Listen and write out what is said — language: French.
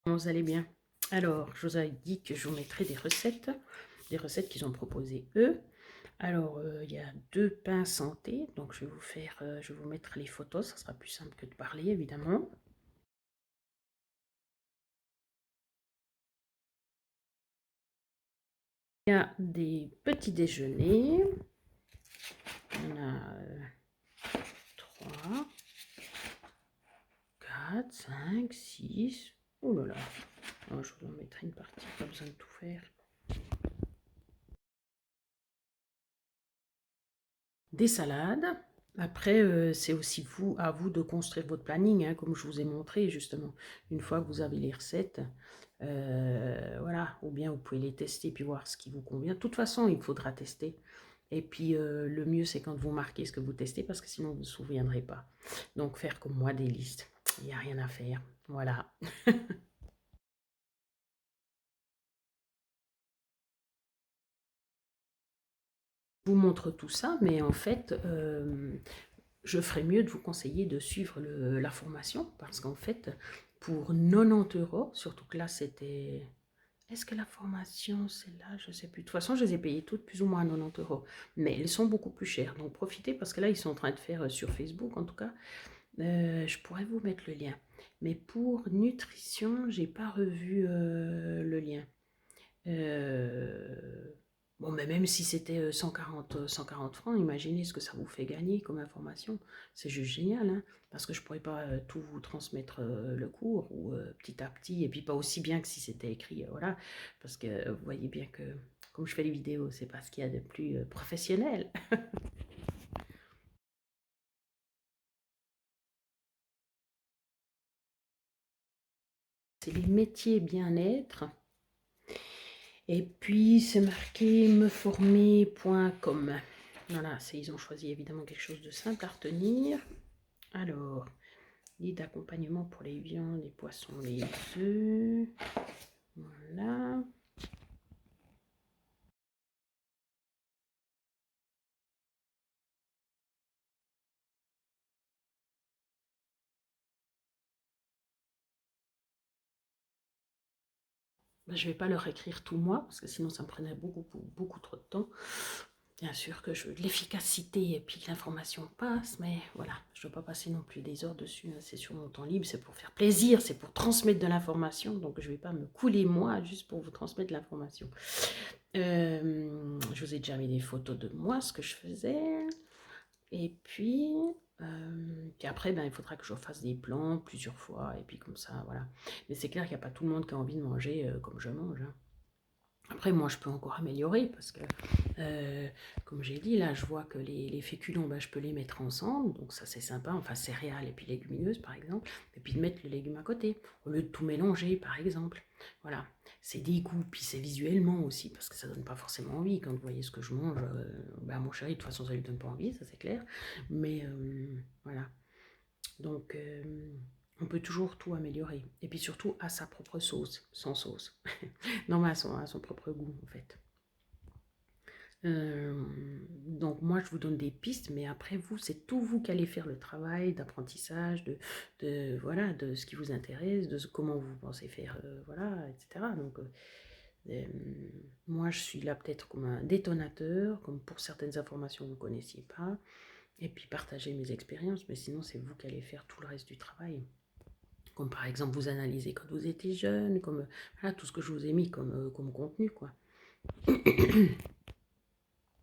Vous allez bien. Alors, je vous avais dit que je vous mettrai des recettes qu'ils ont proposées eux. Alors, il y a 2 pains santé, donc je vais vous mettre les photos, ça sera plus simple que de parler évidemment. Il y a des petits déjeuners, il y en a 3, 4, 5, 6. Oh là là, oh, je vous en mettrai une partie, pas besoin de tout faire. Des salades. Après, c'est aussi à vous de construire votre planning, hein, comme je vous ai montré justement. Une fois que vous avez les recettes, voilà, ou bien vous pouvez les tester puis voir ce qui vous convient. De toute façon, il faudra tester. Et puis, le mieux, c'est quand vous marquez ce que vous testez, parce que sinon, vous ne vous souviendrez pas. Donc, faire comme moi des listes. Il n'y a rien à faire. Voilà. Je vous montre tout ça, mais en fait, je ferais mieux de vous conseiller de suivre la formation, parce qu'en fait, pour 90 €, surtout que là, c'était... Est-ce que la formation, c'est là? Je ne sais plus. De toute façon, je les ai payées toutes plus ou moins à 90 €. Mais elles sont beaucoup plus chères. Donc, profitez, parce que là, ils sont en train de faire sur Facebook, en tout cas. Je pourrais vous mettre le lien. Mais pour nutrition, j'ai pas revu le lien. Bon, mais même si c'était 140 francs, imaginez ce que ça vous fait gagner comme information. C'est juste génial, hein, parce que je pourrais pas tout vous transmettre le cours, ou petit à petit, et puis pas aussi bien que si c'était écrit, voilà, parce que vous voyez bien que, comme je fais les vidéos, c'est pas ce qu'il y a de plus professionnel. C'est les métiers bien-être. Et puis, c'est marqué meformer.com. Voilà, ils ont choisi évidemment quelque chose de simple à retenir. Alors, guide d'accompagnement pour les viandes, les poissons, les œufs. Voilà. Ben, je ne vais pas leur écrire tout moi, parce que sinon ça me prenait beaucoup trop de temps. Bien sûr que je veux de l'efficacité et puis que l'information passe, mais voilà, je ne dois pas passer non plus des heures dessus, hein. C'est sur mon temps libre, c'est pour faire plaisir, c'est pour transmettre de l'information, donc je ne vais pas me couler moi juste pour vous transmettre de l'information. Je vous ai déjà mis des photos de moi, ce que je faisais. Et puis après, ben, il faudra que je fasse des plans plusieurs fois, et puis comme ça, voilà. Mais c'est clair qu'il n'y a pas tout le monde qui a envie de manger comme je mange, hein. Après, moi, je peux encore améliorer, parce que, comme j'ai dit, là, je vois que les féculents, ben, je peux les mettre ensemble, donc ça, c'est sympa, enfin, céréales et puis légumineuses, par exemple, et puis de mettre le légume à côté, au lieu de tout mélanger, par exemple. Voilà, c'est des goûts, puis c'est visuellement aussi, parce que ça donne pas forcément envie. Quand vous voyez ce que je mange, ben, mon chéri, de toute façon, ça lui donne pas envie, ça c'est clair, mais voilà. Donc, on peut toujours tout améliorer, et puis surtout à sa propre sauce, sans sauce. Non, mais à son propre goût, en fait. Euh, donc moi, je vous donne des pistes, mais après vous, c'est tout vous qui allez faire le travail d'apprentissage, voilà, de ce qui vous intéresse, comment vous pensez faire, voilà, etc. Donc euh, moi, je suis là peut-être comme un détonateur, comme pour certaines informations que vous ne connaissiez pas, et puis partager mes expériences, mais sinon, c'est vous qui allez faire tout le reste du travail. Comme par exemple, vous analyser quand vous étiez jeune, comme voilà, tout ce que je vous ai mis comme contenu, quoi.